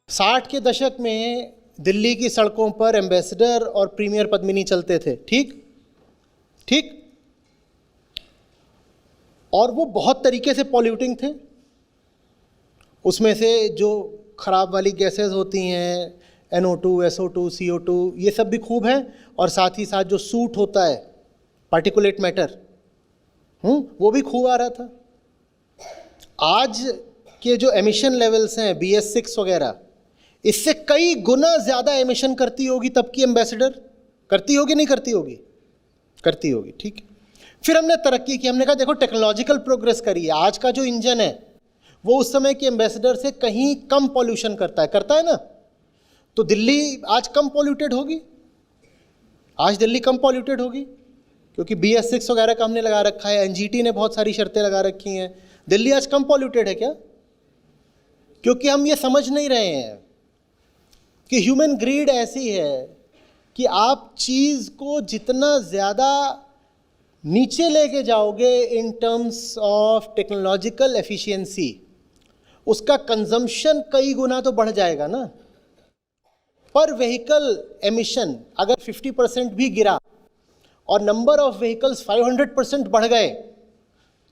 60 के दशक में दिल्ली की सड़कों पर एम्बेसडर और प्रीमियर पद्मिनी चलते थे, ठीक ठीक। और वो बहुत तरीके से पॉल्यूटिंग थे। उसमें से जो खराब वाली गैसेस होती हैं, NO2, SO2, CO2, ये सब भी खूब हैं। और साथ ही साथ जो सूट होता है, पार्टिकुलेट मैटर, वो भी खूब आ रहा था। आज के जो एमिशन लेवल्स हैं BS6 वगैरह, इससे कई गुना ज़्यादा एमिशन करती होगी तब की एम्बेसडर। करती होगी नहीं करती होगी? करती होगी, ठीक। फिर हमने तरक्की की, हमने कहा देखो टेक्नोलॉजिकल प्रोग्रेस करी है। आज का जो इंजन है वो उस समय के एम्बेसडर से कहीं कम पॉल्यूशन करता है ना। तो दिल्ली आज कम पॉल्यूटेड होगी, आज दिल्ली कम पॉल्यूटेड होगी क्योंकि BS6 वगैरह का हमने लगा रखा है। NGT ने बहुत सारी शर्तें लगा रखी हैं। दिल्ली आज कम पॉल्यूटेड है क्या? क्योंकि हम ये समझ नहीं रहे हैं कि ह्यूमन ग्रीड ऐसी है कि आप चीज़ को जितना ज़्यादा नीचे लेके जाओगे in terms of technological efficiency, उसका कंजम्पशन कई गुना तो बढ़ जाएगा ना। पर व्हीकल एमिशन अगर 50% भी गिरा और नंबर ऑफ व्हीकल्स 500% बढ़ गए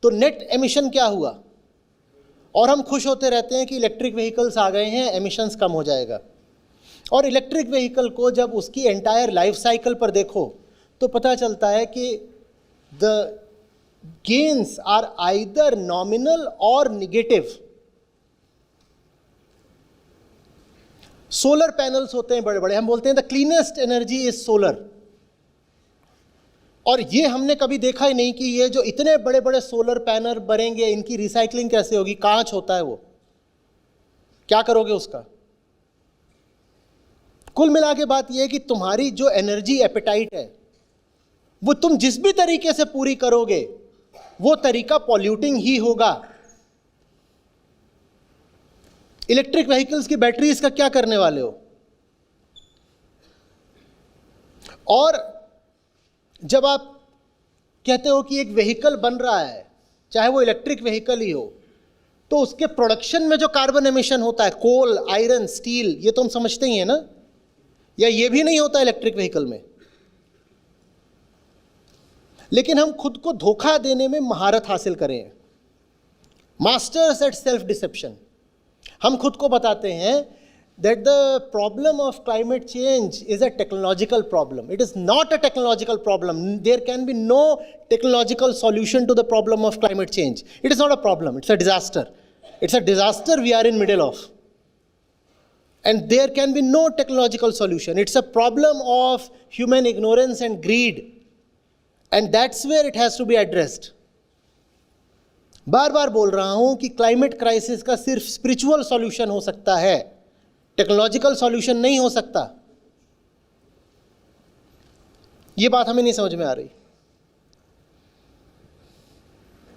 तो नेट एमिशन क्या हुआ? और हम खुश होते रहते हैं कि इलेक्ट्रिक व्हीकल्स आ गए हैं, एमिशंस कम हो जाएगा। और इलेक्ट्रिक व्हीकल को जब उसकी एंटायर लाइफ साइकिल पर देखो तो पता चलता है कि the gains are either nominal और निगेटिव। सोलर पैनल्स होते हैं बड़े बड़े, हम बोलते हैं the cleanest energy is solar. और ये हमने कभी देखा ही नहीं कि ये जो इतने बड़े बड़े सोलर पैनल बनेंगे, इनकी रिसाइकलिंग कैसे होगी? कांच होता है, वो क्या करोगे उसका? कुल मिला के बात यह है कि तुम्हारी जो एनर्जी एपेटाइट है वो तुम जिस भी तरीके से पूरी करोगे वो तरीका पॉल्यूटिंग ही होगा। इलेक्ट्रिक व्हीकल्स की बैटरीज का क्या करने वाले हो? और जब आप कहते हो कि एक व्हीकल बन रहा है, चाहे वो इलेक्ट्रिक व्हीकल ही हो, तो उसके प्रोडक्शन में जो कार्बन एमिशन होता है, कोल, आयरन, स्टील, ये तो हम समझते ही हैं ना। या ये भी नहीं होता इलेक्ट्रिक व्हीकल में। लेकिन हम खुद को धोखा देने में महारत हासिल करें, मास्टर्स एट सेल्फ डिसेप्शन। हम खुद को बताते हैं that the problem of climate change is a technological problem. It is not a technological problem. There can be no technological solution to the problem of climate change. It is not a problem. It's a disaster. It's a disaster we are in middle of. And there can be no technological solution. It's a problem of human ignorance and greed. And that's where it has to be addressed. बार बार बोल रहा हूं कि climate crisis का सिर्फ spiritual solution हो सकता है, technological solution नहीं हो सकता। ये बात हमें नहीं समझ में आ रही।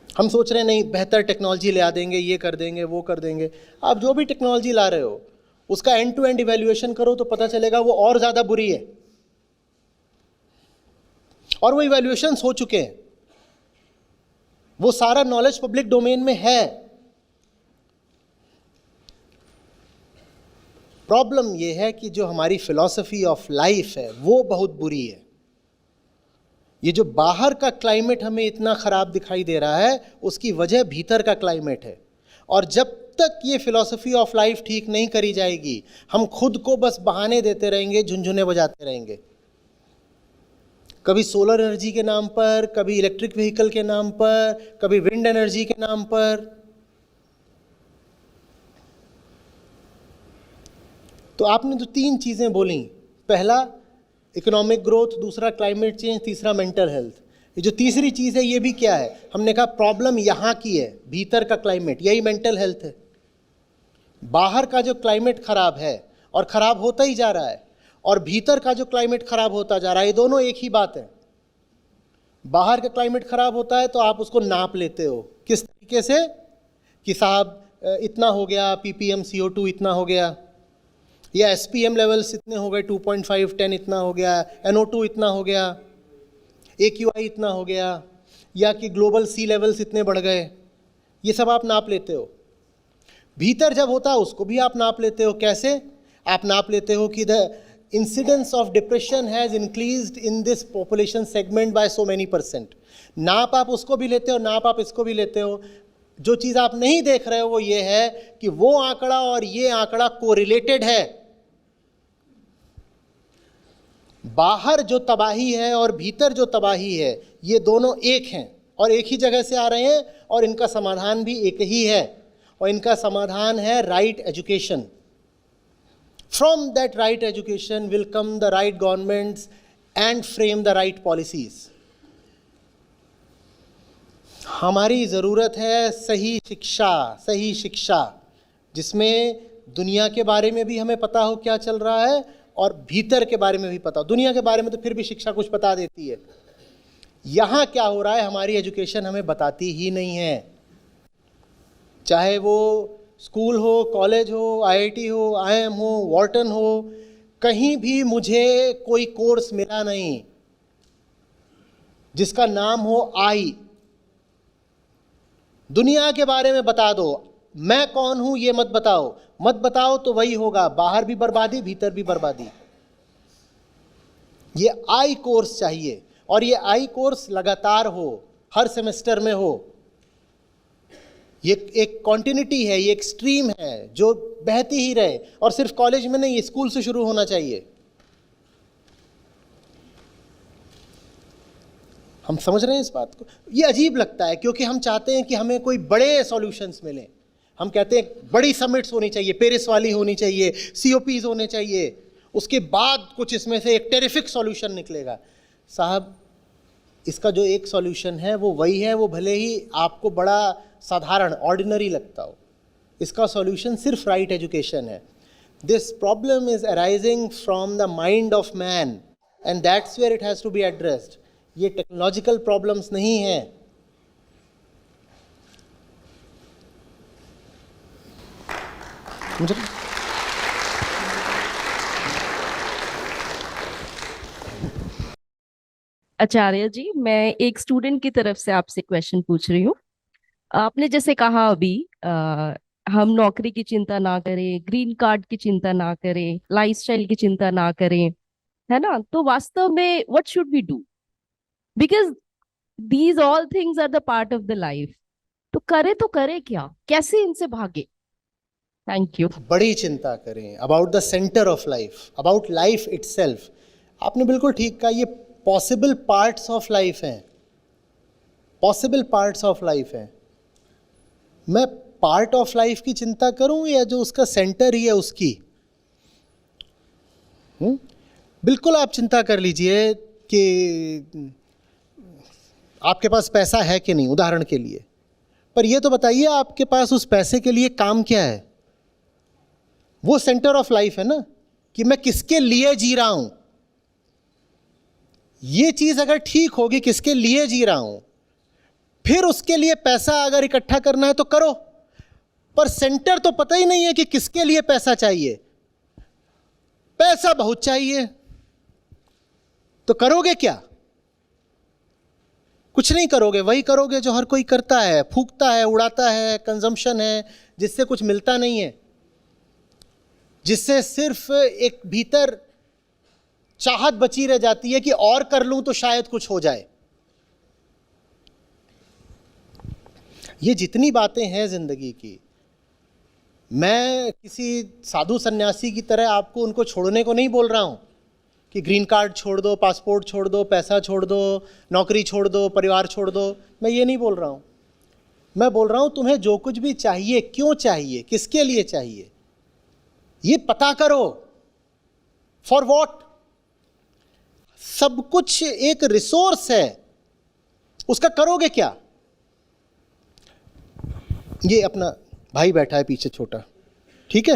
हम सोच रहे हैं नहीं बेहतर टेक्नोलॉजी ले आ देंगे, ये कर देंगे, वो कर देंगे। आप जो भी टेक्नोलॉजी ला रहे हो उसका एंड टू एंड इवैल्यूएशन करो तो पता चलेगा वो और ज़्यादा बुरी है। और वो इवैल्यूएशंस हो चुके हैं, वो सारा नॉलेज पब्लिक डोमेन में है। प्रॉब्लम ये है कि जो हमारी फिलॉसफी ऑफ लाइफ है वो बहुत बुरी है। ये जो बाहर का क्लाइमेट हमें इतना ख़राब दिखाई दे रहा है उसकी वजह भीतर का क्लाइमेट है। और जब तक ये फिलॉसफी ऑफ लाइफ ठीक नहीं करी जाएगी हम खुद को बस बहाने देते रहेंगे, झुनझुने बजाते रहेंगे। कभी सोलर एनर्जी के नाम पर, कभी इलेक्ट्रिक व्हीकल के नाम पर, कभी विंड एनर्जी के नाम पर। तो आपने जो 3 चीज़ें बोली, पहला इकोनॉमिक ग्रोथ, दूसरा क्लाइमेट चेंज, तीसरा मेंटल हेल्थ। ये जो तीसरी चीज़ है ये भी क्या है? हमने कहा प्रॉब्लम यहाँ की है, भीतर का क्लाइमेट, यही मेंटल हेल्थ है। बाहर का जो क्लाइमेट खराब है और ख़राब होता ही जा रहा है, और भीतर का जो क्लाइमेट ख़राब होता जा रहा है, ये दोनों एक ही बात है। बाहर का क्लाइमेट ख़राब होता है तो आप उसको नाप लेते हो किस तरीके से कि साहब इतना हो गया, ppm CO2 इतना हो गया, या SPM लेवल्स इतने हो गए, 2.5 10 इतना हो गया, NO2 इतना हो गया, AQI इतना हो गया, या कि ग्लोबल सी लेवल्स इतने बढ़ गए। ये सब आप नाप लेते हो। भीतर जब होता है उसको भी आप नाप लेते हो। कैसे? आप नाप लेते हो कि the incidence of depression has increased in this population segment by so many %। नाप आप उसको भी लेते हो, नाप आप इसको भी लेते हो। जो चीज़ आप नहीं देख रहे हो वो ये है कि वो आंकड़ा और ये आंकड़ा कोरिलेटेड है। बाहर जो तबाही है और भीतर जो तबाही है, ये दोनों एक हैं और एक ही जगह से आ रहे हैं, और इनका समाधान भी एक ही है, और इनका समाधान है right education. From that right education will come the right governments and frame the right policies. हमारी ज़रूरत है सही शिक्षा जिसमें दुनिया के बारे में भी हमें पता हो क्या चल रहा है और भीतर के बारे में भी पता हो। दुनिया के बारे में तो फिर भी शिक्षा कुछ बता देती है, यहाँ क्या हो रहा है हमारी एजुकेशन हमें बताती ही नहीं है। चाहे वो स्कूल हो, कॉलेज हो, आईआईटी हो, आईएम हो, वॉर्टन हो, कहीं भी मुझे कोई कोर्स मिला नहीं जिसका नाम हो आई। दुनिया के बारे में बता दो, मैं कौन हूं ये मत बताओ तो वही होगा, बाहर भी बर्बादी भीतर भी बर्बादी। ये आई कोर्स चाहिए, और ये आई कोर्स लगातार हो, हर सेमेस्टर में हो। ये एक कॉन्टिन्यूटी है, ये एक स्ट्रीम है जो बहती ही रहे, और सिर्फ कॉलेज में नहीं, स्कूल से शुरू होना चाहिए। हम समझ रहे हैं इस बात को? ये अजीब लगता है क्योंकि हम चाहते हैं कि हमें कोई बड़े सॉल्यूशंस मिलें। हम कहते हैं बड़ी समिट्स होनी चाहिए, पेरिस वाली होनी चाहिए, COPs होने चाहिए, उसके बाद कुछ इसमें से एक टेरिफिक सॉल्यूशन निकलेगा। साहब, इसका जो एक सॉल्यूशन है वो वही है, वो भले ही आपको बड़ा साधारण ऑर्डिनरी लगता हो। इसका सॉल्यूशन सिर्फ राइट एजुकेशन है। This problem is arising from the mind of man and that's where it has to be addressed. ये टेक्नोलॉजिकल प्रॉब्लम्स नहीं हैं। मुझे आचार्य जी, मैं एक स्टूडेंट की तरफ से आपसे क्वेश्चन पूछ रही हूँ। आपने जैसे कहा अभी हम नौकरी की चिंता ना करें, ग्रीन कार्ड की चिंता ना करें, लाइफस्टाइल की चिंता ना करें, है ना? तो वास्तव में what should we do? Because these all things are the part of the life. तो करे क्या, कैसे इनसे भागे? Thank you. बड़ी चिंता करें about the centre of life, about life itself. आपने बिल्कुल ठीक कहा, ये पॉसिबल पार्ट्स ऑफ लाइफ हैं, पॉसिबल पार्ट्स ऑफ लाइफ हैं। मैं पार्ट ऑफ लाइफ की चिंता करूं या जो उसका सेंटर ही है उसकी? बिल्कुल आप चिंता कर लीजिए कि आपके पास पैसा है कि नहीं, उदाहरण के लिए। पर ये तो बताइए आपके पास उस पैसे के लिए काम क्या है? वो सेंटर ऑफ लाइफ है ना, कि मैं किसके लिए जी रहा हूं। ये चीज अगर ठीक होगी, किसके लिए जी रहा हूं, फिर उसके लिए पैसा अगर इकट्ठा करना है तो करो। पर सेंटर तो पता ही नहीं है कि किसके लिए पैसा चाहिए। पैसा बहुत चाहिए तो करोगे क्या? कुछ नहीं करोगे, वही करोगे जो हर कोई करता है, फूकता है, उड़ाता है, कंजम्पशन है, जिससे कुछ मिलता नहीं है, जिससे सिर्फ एक भीतर चाहत बची रह जाती है कि और कर लूं तो शायद कुछ हो जाए। ये जितनी बातें हैं जिंदगी की, मैं किसी साधु सन्यासी की तरह आपको उनको छोड़ने को नहीं बोल रहा हूं कि ग्रीन कार्ड छोड़ दो, पासपोर्ट छोड़ दो, पैसा छोड़ दो, नौकरी छोड़ दो, परिवार छोड़ दो। मैं ये नहीं बोल रहा हूं। मैं बोल रहा हूं तुम्हें जो कुछ भी चाहिए, क्यों चाहिए, किसके लिए चाहिए, ये पता करो। For what? सब कुछ एक रिसोर्स है, उसका करोगे क्या? ये अपना भाई बैठा है पीछे छोटा, ठीक है?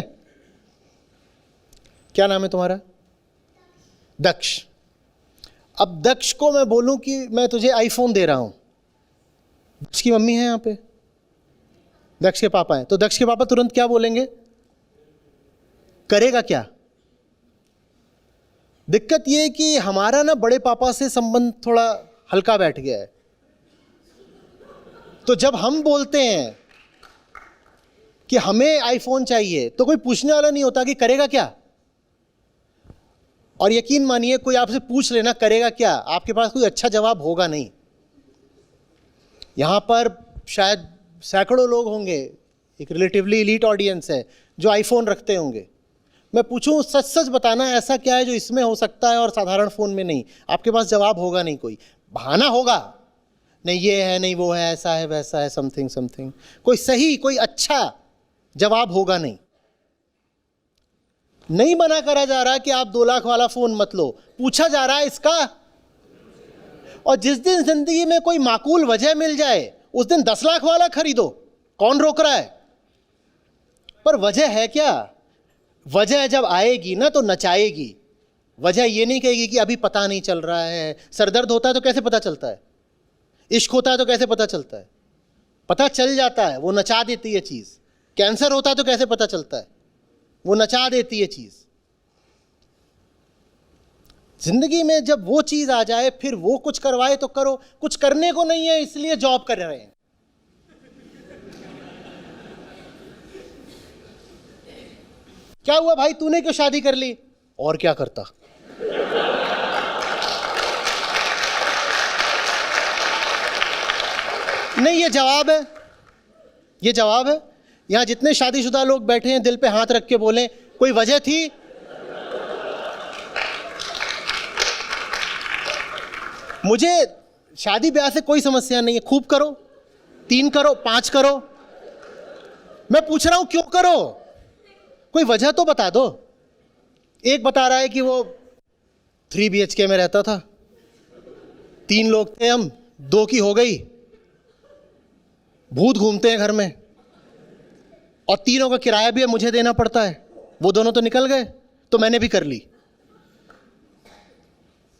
क्या नाम है तुम्हारा? दक्ष। अब दक्ष को मैं बोलूं कि मैं तुझे आईफोन दे रहा हूं, दक्ष की मम्मी है यहां पे, दक्ष के पापा हैं, तो दक्ष के पापा तुरंत क्या बोलेंगे? करेगा क्या? दिक्कत यह है कि हमारा ना बड़े पापा से संबंध थोड़ा हल्का बैठ गया है। तो जब हम बोलते हैं कि हमें आईफोन चाहिए, तो कोई पूछने वाला नहीं होता कि करेगा क्या। और यकीन मानिए कोई आपसे पूछ लेना करेगा क्या, आपके पास कोई अच्छा जवाब होगा नहीं। यहाँ पर शायद सैकड़ों लोग होंगे, एक रिलेटिवली एलीट ऑडियंस है जो आईफोन रखते होंगे। मैं पूछूं सच सच बताना ऐसा क्या है जो इसमें हो सकता है और साधारण फ़ोन में नहीं, आपके पास जवाब होगा नहीं, कोई बहाना होगा, नहीं ये है नहीं वो है, ऐसा है वैसा है, समथिंग समथिंग, कोई सही कोई अच्छा जवाब होगा नहीं। नहीं मना करा जा रहा कि आप 2 लाख वाला फ़ोन मत लो, पूछा जा रहा है इसका। और जिस दिन जिंदगी में कोई माकूल वजह मिल जाए उस दिन 10 लाख वाला खरीदो, कौन रोक रहा है। पर वजह है क्या, वजह जब आएगी ना तो नचाएगी। वजह ये नहीं कहेगी कि अभी पता नहीं चल रहा है। सरदर्द होता है तो कैसे पता चलता है, इश्क होता है तो कैसे पता चलता है, पता चल जाता है, वो नचा देती है चीज़। कैंसर होता है तो कैसे पता चलता है, वो नचा देती है चीज़। जिंदगी में जब वो चीज़ आ जाए फिर वो कुछ करवाए तो करो, कुछ करने को नहीं है इसलिए जॉब कर रहे हैं। क्या हुआ भाई तूने क्यों शादी कर ली, और क्या करता। नहीं ये जवाब है, ये जवाब है। यहां जितने शादीशुदा लोग बैठे हैं दिल पे हाथ रख के बोलें कोई वजह थी। मुझे शादी ब्याह से कोई समस्या नहीं है, खूब करो, 3 करो 5 करो, मैं पूछ रहा हूं क्यों करो, कोई वजह तो बता दो। एक बता रहा है कि वो 3 BHK में रहता था, 3 लोग थे हम, 2 की हो गई, भूत घूमते हैं घर में और 3 का किराया भी है मुझे देना पड़ता है, वो दोनों तो निकल गए तो मैंने भी कर ली।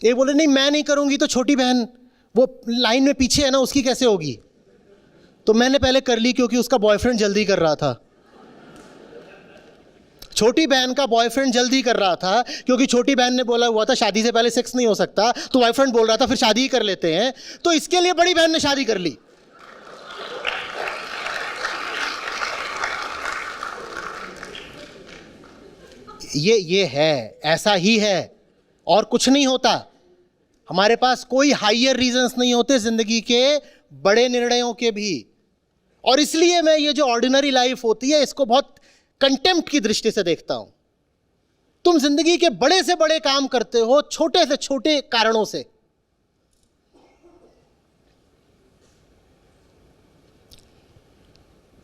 एक बोले नहीं मैं नहीं करूंगी तो छोटी बहन वो लाइन में पीछे है ना उसकी कैसे होगी, तो मैंने पहले कर ली क्योंकि उसका बॉयफ्रेंड जल्दी कर रहा था। छोटी बहन का बॉयफ्रेंड जल्दी कर रहा था क्योंकि छोटी बहन ने बोला हुआ था शादी से पहले सेक्स नहीं हो सकता, तो बॉयफ्रेंड बोल रहा था फिर शादी ही कर लेते हैं, तो इसके लिए बड़ी बहन ने शादी कर ली। ये है, ऐसा ही है और कुछ नहीं होता। हमारे पास कोई हायर रीजंस नहीं होते जिंदगी के बड़े निर्णयों के भी। और इसलिए मैं ये जो ऑर्डिनरी लाइफ होती है इसको बहुत कंटेम्प्ट की दृष्टि से देखता हूं। तुम जिंदगी के बड़े से बड़े काम करते हो छोटे से छोटे कारणों से।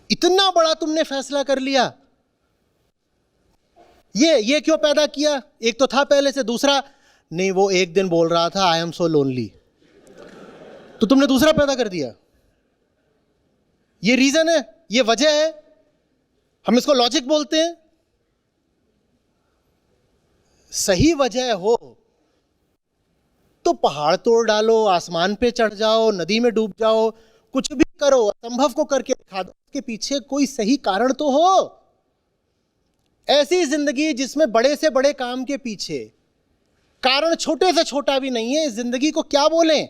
इतना बड़ा तुमने फैसला कर लिया, ये क्यों पैदा किया, एक तो था पहले से, दूसरा नहीं वो एक दिन बोल रहा था आई एम सो लोनली, तो तुमने दूसरा पैदा कर दिया। ये रीजन है, ये वजह है, हम इसको लॉजिक बोलते हैं। सही वजह हो तो पहाड़ तोड़ डालो, आसमान पे चढ़ जाओ, नदी में डूब जाओ, कुछ भी करो, असंभव को करके दिखा दो, उसके पीछे कोई सही कारण तो हो। ऐसी जिंदगी जिसमें बड़े से बड़े काम के पीछे कारण छोटे से छोटा भी नहीं है, इस जिंदगी को क्या बोलें।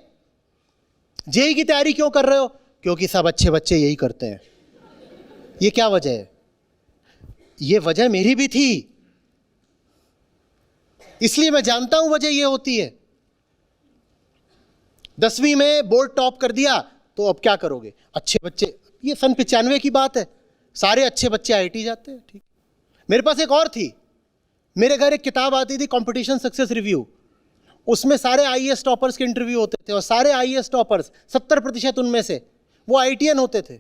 जेई की तैयारी क्यों कर रहे हो, क्योंकि सब अच्छे बच्चे यही करते हैं। ये क्या वजह है, ये वजह मेरी भी थी, इसलिए मैं जानता हूं वजह ये होती है। 10वीं में बोर्ड टॉप कर दिया तो अब क्या करोगे, अच्छे बच्चे, ये सन 95 की बात है, सारे अच्छे बच्चे आईआईटी जाते हैं, ठीक। मेरे पास एक और थी, मेरे घर एक किताब आती थी कंपटीशन सक्सेस रिव्यू, उसमें सारे आईएएस टॉपर्स के इंटरव्यू होते थे और सारे आईएएस टॉपर्स 70% उनमें से वो आईआईटीएन होते थे।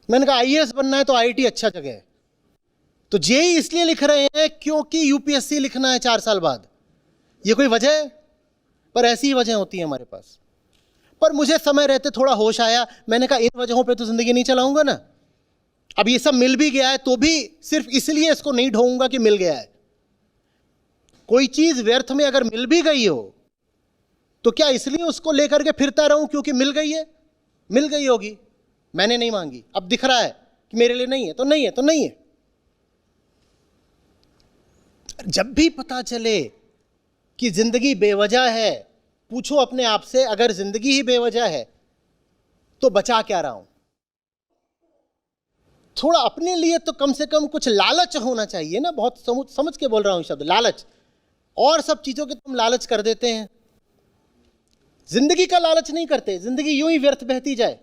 मैंने कहा आईएएस बनना है तो आईआईटी अच्छा जगह है। तो जेई इसलिए लिख रहे हैं क्योंकि यूपीएससी लिखना है 4 साल बाद। ये कोई वजह है, पर ऐसी ही वजह होती है हमारे पास। पर मुझे समय रहते थोड़ा होश आया, मैंने कहा इन वजहों पे तो जिंदगी नहीं चलाऊंगा ना। अब ये सब मिल भी गया है तो भी सिर्फ इसलिए इसको नहीं ढोऊंगा कि मिल गया है। कोई चीज व्यर्थ में अगर मिल भी गई हो तो क्या इसलिए उसको लेकर के फिरता रहूं क्योंकि मिल गई है, मिल गई होगी, मैंने नहीं मांगी, अब दिख रहा है कि मेरे लिए नहीं है तो नहीं है, तो नहीं है। जब भी पता चले कि जिंदगी बेवजह है, पूछो अपने आप से अगर जिंदगी ही बेवजह है तो बचा क्या रहा हूं। थोड़ा अपने लिए तो कम से कम कुछ लालच होना चाहिए ना। बहुत समझ के बोल रहा हूँ शब्द लालच, और सब चीज़ों के तुम लालच कर देते हैं। जिंदगी का लालच नहीं करते, जिंदगी यूं ही व्यर्थ बहती जाए।